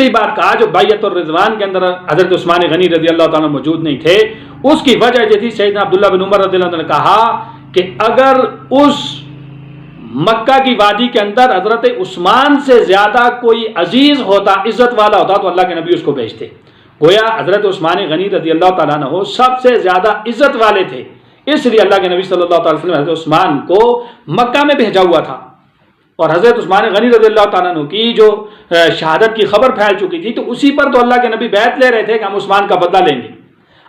دوسری بات کہا جو بیعت الرضوان کے اندر حضرت عثمان غنی رضی اللہ تعالیٰ موجود نہیں تھے، اس کی وجہ یہ تھی سیدنا عبداللہ بن عمر رضی اللہ عنہ نے کہا کہ اگر اس مکہ کی وادی کے اندر حضرت عثمان سے زیادہ کوئی عزیز ہوتا، عزت والا ہوتا تو اللہ کے نبی اس کو بھیجتے۔ گویا حضرت عثمان غنی رضی اللہ تعالیٰ عنہ سب سے زیادہ عزت والے تھے، اس لیے اللہ کے نبی صلی اللہ تعالی وسلم حضرت عثمان کو مکہ میں بھیجا ہوا تھا، اور حضرت عثمان غنی رضی اللہ تعالیٰ عنہ کی جو شہادت کی خبر پھیل چکی تھی تو اسی پر تو اللہ کے نبی بیعت لے رہے تھے کہ ہم عثمان کا بدلہ لیں گے۔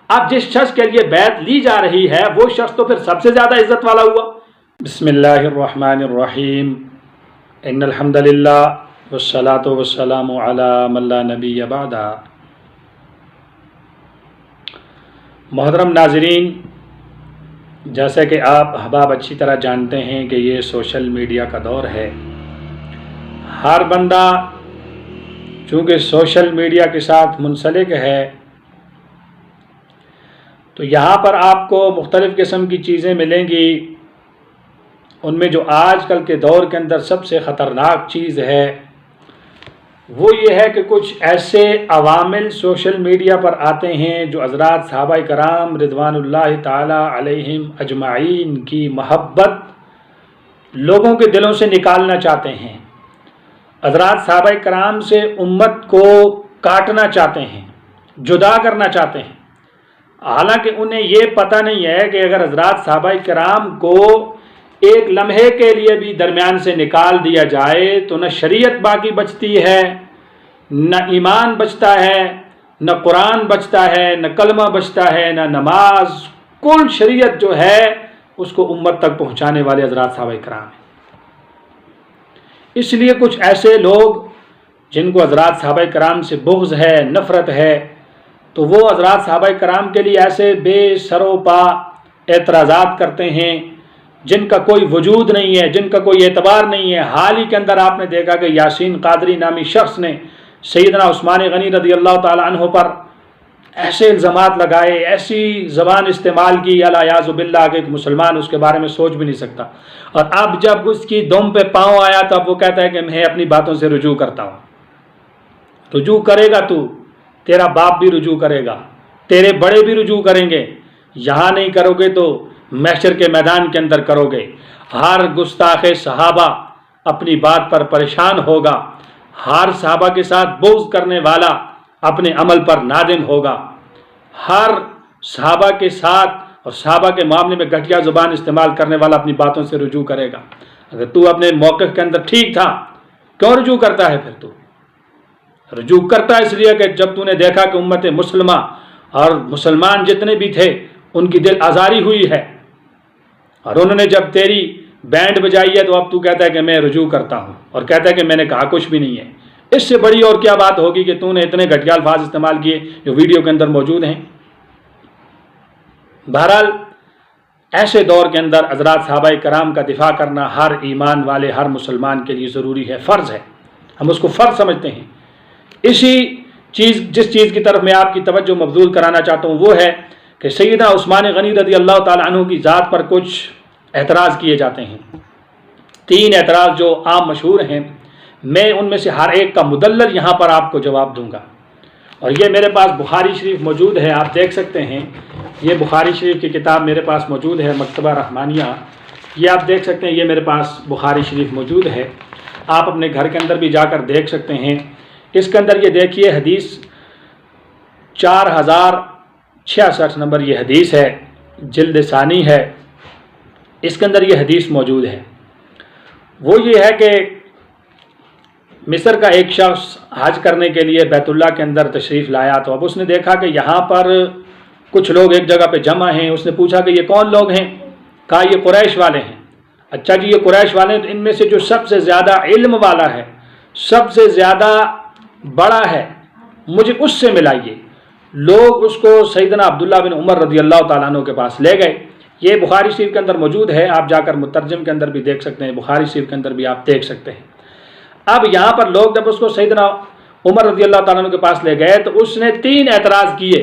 اب جس شخص کے لیے بیعت لی جا رہی ہے وہ شخص تو پھر سب سے زیادہ عزت والا ہوا۔ بسم اللہ الرحمن الرحیم، ان الحمد للہ والصلاۃ والسلام علی من لا نبی بعدہ۔ محترم ناظرین، جیسا کہ آپ احباب اچھی طرح جانتے ہیں کہ یہ سوشل میڈیا کا دور ہے، ہر بندہ چونکہ سوشل میڈیا کے ساتھ منسلک ہے تو یہاں پر آپ کو مختلف قسم کی چیزیں ملیں گی۔ ان میں جو آج کل کے دور کے اندر سب سے خطرناک چیز ہے وہ یہ ہے کہ کچھ ایسے عوامل سوشل میڈیا پر آتے ہیں جو حضرات صحابہ کرام رضوان اللہ تعالی علیہم اجمعین کی محبت لوگوں کے دلوں سے نکالنا چاہتے ہیں، حضرات صحابہ کرام سے امت کو کاٹنا چاہتے ہیں، جدا کرنا چاہتے ہیں، حالانکہ انہیں یہ پتہ نہیں ہے کہ اگر حضرات صحابہ کرام کو ایک لمحے کے لیے بھی درمیان سے نکال دیا جائے تو نہ شریعت باقی بچتی ہے، نہ ایمان بچتا ہے، نہ قرآن بچتا ہے، نہ کلمہ بچتا ہے، نہ نماز، کل شریعت جو ہے اس کو امت تک پہنچانے والے حضرات صحابہ کرام ہیں۔ اس لیے کچھ ایسے لوگ جن کو حضرات صحابہ کرام سے بغض ہے، نفرت ہے، تو وہ حضرات صحابہ کرام کے لیے ایسے بے سر و پا اعتراضات کرتے ہیں جن کا کوئی وجود نہیں ہے، جن کا کوئی اعتبار نہیں ہے۔ حال ہی کے اندر آپ نے دیکھا کہ یاسین قادری نامی شخص نے سیدنا عثمان غنی رضی اللہ تعالی عنہ پر ایسے الزامات لگائے، ایسی زبان استعمال کی الیاذ باللہ کہ ایک مسلمان اس کے بارے میں سوچ بھی نہیں سکتا، اور اب جب اس کی دم پہ پاؤں آیا تب وہ کہتا ہے کہ میں اپنی باتوں سے رجوع کرتا ہوں۔ رجوع کرے گا تو تیرا باپ بھی رجوع کرے گا، تیرے بڑے بھی رجوع کریں گے، یہاں نہیں کرو گے تو محشر کے میدان کے اندر کرو گے۔ ہر گستاخ صحابہ اپنی بات پر پریشان ہوگا، ہر صحابہ کے ساتھ بغض کرنے والا اپنے عمل پر نادم ہوگا، ہر صحابہ کے ساتھ اور صحابہ کے معاملے میں گھٹیا زبان استعمال کرنے والا اپنی باتوں سے رجوع کرے گا۔ اگر تو اپنے موقف کے اندر ٹھیک تھا کیوں رجوع کرتا ہے؟ پھر تو رجوع کرتا ہے اس لیے کہ جب تو نے دیکھا کہ امت مسلمہ اور مسلمان جتنے بھی تھے ان کی دل آزاری ہوئی ہے اور انہوں نے جب تیری بینڈ بجائی ہے تو اب تو کہتا ہے کہ میں رجوع کرتا ہوں، اور کہتا ہے کہ میں نے کہا کچھ بھی نہیں ہے۔ اس سے بڑی اور کیا بات ہوگی کہ تو نے اتنے گھٹیا الفاظ استعمال کیے جو ویڈیو کے اندر موجود ہیں۔ بہرحال ایسے دور کے اندر حضرات صحابہ کرام کا دفاع کرنا ہر ایمان والے، ہر مسلمان کے لیے ضروری ہے، فرض ہے، ہم اس کو فرض سمجھتے ہیں۔ جس چیز کی طرف میں آپ کی توجہ مبذول کرانا چاہتا ہوں وہ ہے کہ سیدنا عثمان غنی رضی اللہ تعالی عنہ کی ذات پر کچھ اعتراض کیے جاتے ہیں، 3 اعتراض جو عام مشہور ہیں، میں ان میں سے ہر ایک کا مدلل یہاں پر آپ کو جواب دوں گا، اور یہ میرے پاس بخاری شریف موجود ہے، آپ دیکھ سکتے ہیں، یہ بخاری شریف کی کتاب میرے پاس موجود ہے، مکتبہ رحمانیہ، یہ آپ دیکھ سکتے ہیں، یہ میرے پاس بخاری شریف موجود ہے، آپ اپنے گھر کے اندر بھی جا کر دیکھ سکتے ہیں۔ اس کے اندر یہ دیکھیے حدیث 4066 نمبر یہ حدیث ہے، جلد ثانی ہے، اس کے اندر یہ حدیث موجود ہے۔ وہ یہ ہے کہ مصر کا ایک شخص حج کرنے کے لیے بیت اللہ کے اندر تشریف لایا، تو اب اس نے دیکھا کہ یہاں پر کچھ لوگ ایک جگہ پہ جمع ہیں۔ اس نے پوچھا کہ یہ کون لوگ ہیں؟ کہا یہ قریش والے ہیں۔ اچھا جی، یہ قریش والے ہیں تو ان میں سے جو سب سے زیادہ علم والا ہے، سب سے زیادہ بڑا ہے، مجھے اس سے ملائیے۔ لوگ اس کو سیدنا عبداللہ بن عمر رضی اللہ تعالیٰ عنہ کے پاس لے گئے۔ یہ بخاری شریف کے اندر موجود ہے، آپ جا کر مترجم کے اندر بھی دیکھ سکتے ہیں، بخاری شریف کے اندر بھی آپ دیکھ سکتے ہیں۔ اب یہاں پر لوگ جب اس کو سیدنا عمر رضی اللہ تعالیٰ عنہ کے پاس لے گئے تو اس نے 3 اعتراض کیے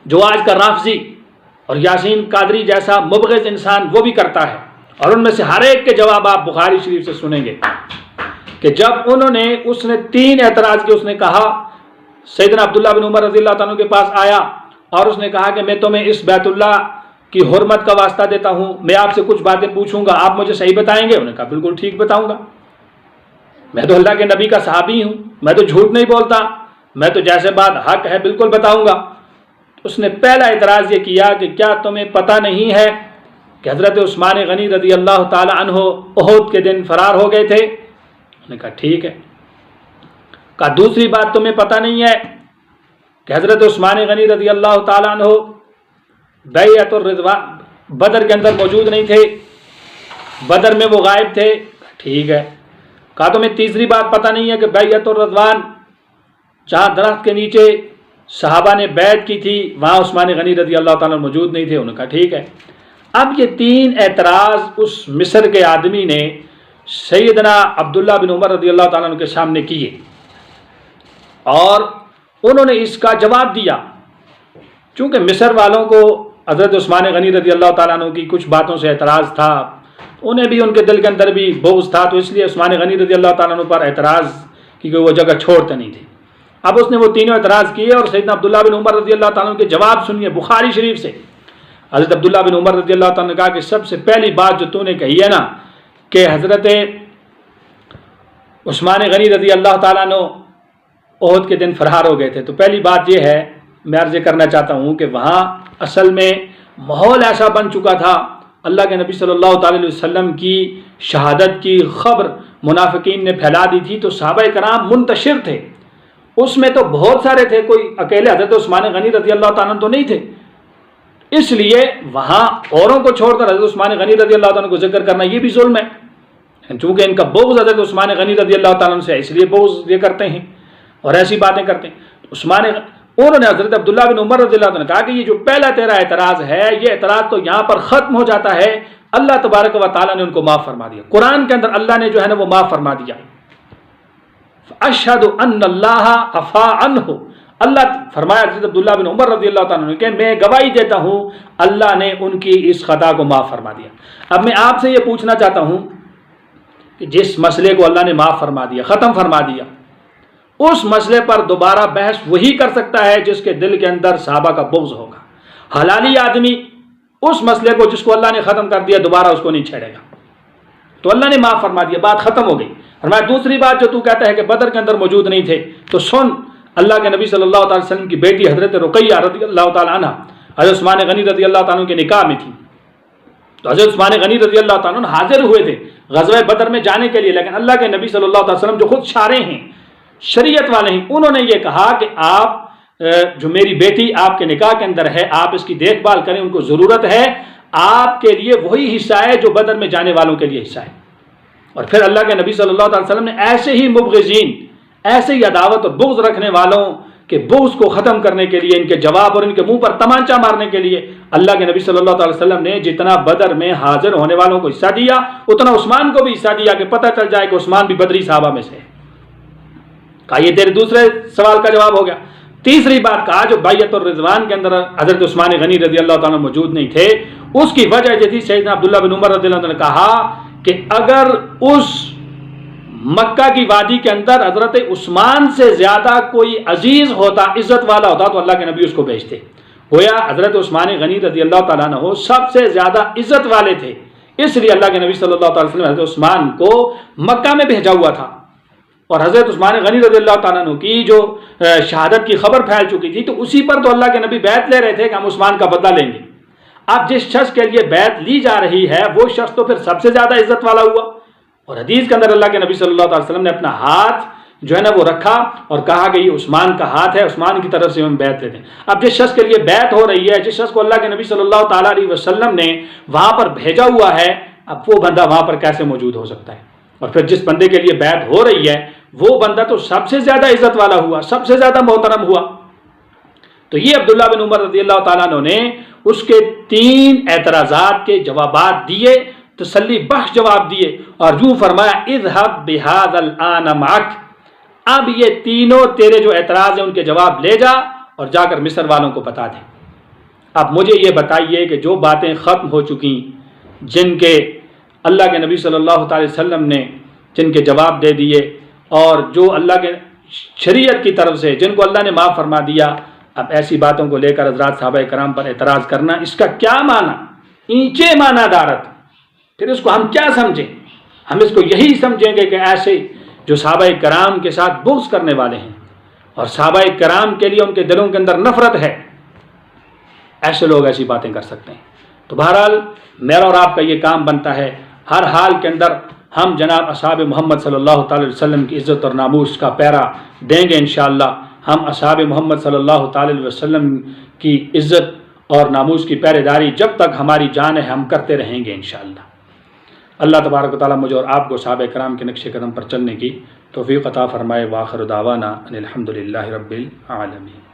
جو آج کا رافضی اور یاسین قادری جیسا مبغض انسان وہ بھی کرتا ہے، اور ان میں سے ہر ایک کے جواب آپ بخاری شریف سے سنیں گے کہ جب اس نے 3 اعتراض کیے، اس نے کہا سیدنا عبداللہ بن عمر رضی اللہ تعالیٰ کے پاس آیا اور اس نے کہا کہ میں تمہیں اس بیت اللہ کی حرمت کا واسطہ دیتا ہوں، میں آپ سے کچھ باتیں پوچھوں گا، آپ مجھے صحیح بتائیں گے؟ انہوں نے کہا بالکل ٹھیک بتاؤں گا، میں تو اللہ کے نبی کا صحابی ہوں، میں تو جھوٹ نہیں بولتا، میں تو جیسے بات حق ہے بالکل بتاؤں گا۔ اس نے پہلا اعتراض یہ کیا کہ کیا تمہیں پتہ نہیں ہے کہ حضرت عثمان غنی رضی اللہ تعالی عنہ احد کے دن فرار ہو گئے تھے؟ انہوں نے کہا ٹھیک ہے۔ کہا دوسری بات تمہیں پتہ نہیں ہے کہ حضرت عثمان غنی رضی اللہ تعالی عنہ بیعت الرضوان بدر کے اندر موجود نہیں تھے، بدر میں وہ غائب تھے؟ ٹھیک ہے۔ کہا تمہیں تیسری بات پتہ نہیں ہے کہ بیعت الرضوان جہاں درخت کے نیچے صحابہ نے بیعت کی تھی وہاں عثمان غنی رضی اللہ تعالیٰ موجود نہیں تھے؟ انہوں نے کہا ٹھیک ہے۔ اب یہ 3 اعتراض اس مصر کے آدمی نے سیدنا عبداللہ بن عمر رضی اللہ تعالیٰ عنہ کے سامنے کیے اور انہوں نے اس کا جواب دیا۔ چونکہ مصر والوں کو حضرت عثمان غنی رضی اللہ تعالیٰ عنہ کی کچھ باتوں سے اعتراض تھا، انہیں بھی ان کے دل کے اندر بھی بغض تھا، تو اس لیے عثمان غنی رضی اللہ تعالیٰ عنہ پر اعتراض کی کوئی وہ جگہ چھوڑتے نہیں تھے۔ اب اس نے وہ تینوں اعتراض کیے اور سیدنا عبداللہ بن عمر رضی اللہ تعالیٰ عنہ کے جواب سنیے بخاری شریف سے۔ حضرت عبداللہ بن عمر رضی اللہ تعالیٰ نے کہا کہ سب سے پہلی بات جو تو نے کہی ہے نا کہ حضرت عثمان غنی رضی اللہ تعالیٰ عنہ احد کے دن فرار ہو گئے تھے، تو پہلی بات یہ ہے، میں عرض کرنا چاہتا ہوں کہ وہاں اصل میں ماحول ایسا بن چکا تھا، اللہ کے نبی صلی اللہ تعالی علیہ وسلم کی شہادت کی خبر منافقین نے پھیلا دی تھی، تو صحابہ کرام منتشر تھے، اس میں تو بہت سارے تھے، کوئی اکیلے حضرت عثمان غنی رضی اللہ تعالیٰ تو نہیں تھے، اس لیے وہاں اوروں کو چھوڑ کر حضرت عثمان غنی رضی اللہ تعالیٰ کو ذکر کرنا یہ بھی ظلم ہے، چونکہ ان کا بغض حضرت عثمان غنی رضی اللہ تعالیٰ سے ہے، اس لیے بغض یہ کرتے ہیں اور ایسی باتیں کرتے ہیں۔ انہوں نے حضرت عبداللہ بن عمر رضی اللہ عنہ نے کہا کہ یہ جو پہلا تیرا اعتراض ہے، یہ اعتراض تو یہاں پر ختم ہو جاتا ہے، اللہ تبارک و تعالیٰ نے ان کو معاف فرما دیا، قرآن کے اندر اللہ نے جو ہے نا وہ معاف فرما دیا، اشہد ان اللہ عفا عنہ، اللہ فرمایا حضرت عبداللہ بن عمر رضی اللہ تعالیٰ عنہ کہ میں گواہی دیتا ہوں اللہ نے ان کی اس خطا کو معاف فرما دیا۔ اب میں آپ سے یہ پوچھنا چاہتا ہوں کہ جس مسئلے کو اللہ نے معاف فرما دیا، ختم فرما دیا، اس مسئلے پر دوبارہ بحث وہی کر سکتا ہے جس کے دل کے اندر صحابہ کا بغض ہوگا۔ حلالی آدمی اس مسئلے کو جس کو اللہ نے ختم کر دیا دوبارہ اس کو نہیں چھیڑے گا، تو اللہ نے معاف فرما دیا، بات ختم ہو گئی۔ فرمایا دوسری بات جو تو کہتا ہے کہ بدر کے اندر موجود نہیں تھے، تو سن، اللہ کے نبی صلی اللہ تعالی وسلم کی بیٹی حضرت رقیہ رضی اللہ تعالی عنہ حضرت عثمان غنی رضی اللہ تعالیٰ کے نکاح میں تھی، تو حضرت عثمان غنی رضی اللہ تعالیٰ حاضر ہوئے تھے غزوہ بدر میں جانے کے لیے، لیکن اللہ کے نبی صلی اللہ علیہ وسلم جو خود شارع ہیں، شریعت والے ہیں، انہوں نے یہ کہا کہ آپ جو میری بیٹی آپ کے نکاح کے اندر ہے آپ اس کی دیکھ بھال کریں، ان کو ضرورت ہے، آپ کے لیے وہی حصہ ہے جو بدر میں جانے والوں کے لیے حصہ ہے۔ اور پھر اللہ کے نبی صلی اللہ علیہ وسلم نے ایسے ہی مبغضین، ایسے ہی عداوت اور بغض رکھنے والوں کے بغض کو ختم کرنے کے لیے، ان کے جواب اور ان کے منہ پر تمانچہ مارنے کے لیے اللہ کے نبی صلی اللہ علیہ وسلم نے جتنا بدر میں حاضر ہونے والوں کو حصہ دیا اتنا عثمان کو بھی حصہ دیا کہ پتہ چل جائے کہ عثمان بھی بدری صحابہ میں سے ہے۔ کہا یہ تیرے دوسرے سوال کا جواب ہو گیا۔ تیسری بات کہا جو بیعت الرضوان کے اندر حضرت عثمان غنی رضی اللہ تعالیٰ موجود نہیں تھے، اس کی وجہ یہ تھی، سیدنا عبداللہ بن عمر رضی اللہ عنہ نے کہا کہ اگر اس مکہ کی وادی کے اندر حضرت عثمان سے زیادہ کوئی عزیز ہوتا، عزت والا ہوتا، تو اللہ کے نبی اس کو بھیجتے۔ گویا حضرت عثمان غنی رضی اللہ تعالیٰ عنہ سب سے زیادہ عزت والے تھے، اس لیے اللہ کے نبی صلی اللہ تعالی وسلم حضرت عثمان کو مکہ میں بھیجا ہوا تھا، اور حضرت عثمان غنی رضی اللہ تعالیٰ عنہ کی جو شہادت کی خبر پھیل چکی تھی، تو اسی پر تو اللہ کے نبی بیعت لے رہے تھے کہ ہم عثمان کا بدلہ لیں گے۔ اب جس شخص کے لیے بیعت لی جا رہی ہے وہ شخص تو پھر سب سے زیادہ عزت والا ہوا، اور حدیث کے اندر اللہ کے نبی صلی اللہ علیہ وسلم نے اپنا ہاتھ جو ہے نا وہ رکھا اور کہا کہ یہ عثمان کا ہاتھ ہے، عثمان کی طرف سے ہم بیعت لیتے ہیں۔ اب جس شخص کے لیے بیعت ہو رہی ہے، جس شخص کو اللہ کے نبی صلی اللہ تعالیٰ علیہ وسلم نے وہاں پر بھیجا ہوا ہے، اب وہ بندہ وہاں پر کیسے موجود ہو سکتا ہے؟ اور پھر جس بندے کے لیے بیعت ہو رہی ہے وہ بندہ تو سب سے زیادہ عزت والا ہوا، سب سے زیادہ محترم ہوا۔ تو یہ عبداللہ بن عمر رضی اللہ تعالیٰ عنہ نے اس کے 3 اعتراضات کے جوابات دیے، تسلی بخش جواب دیے، اور یوں فرمایا اذهب بهذا الآن معك، اب یہ تینوں تیرے جو اعتراض ہیں ان کے جواب لے جا اور جا کر مصر والوں کو بتا دے۔ اب مجھے یہ بتائیے کہ جو باتیں ختم ہو چکی، جن کے اللہ کے نبی صلی اللہ تعالی وسلم نے جن کے جواب دے دیے، اور جو اللہ کے شریعت کی طرف سے جن کو اللہ نے معاف فرما دیا. اب ایسی باتوں کو لے کر حضرات صحابہ کرام پر اعتراض کرنا، اس کا کیا معنی؟ اینچے معنی دارت. پھر اس کو ہم کیا سمجھیں؟ ہم اس کو یہی سمجھیں گے کہ ایسے جو صحابہ کرام کے ساتھ بغض کرنے والے ہیں اور صحابہ کرام کے لیے ان کے دلوں کے اندر نفرت ہے، ایسے لوگ ایسی باتیں کر سکتے ہیں. تو بہرحال میرا اور آپ کا یہ کام بنتا ہے ہر حال کے اندر ہم جناب اصحاب محمد صلی اللہ تعالی وسلم کی عزت اور ناموس کا پیرا دیں گے انشاءاللہ. ہم اصحاب محمد صلی اللہ تعالی وسلم کی عزت اور ناموس کی پہرے داری جب تک ہماری جان ہے ہم کرتے رہیں گے انشاءاللہ. اللہ تبارک و تعالیٰ مجھے اور آپ کو صحابہ کرام کے نقش قدم پر چلنے کی توفیق عطا فرمائے. وآخر دعوانا ان الحمد للہ رب العالمین.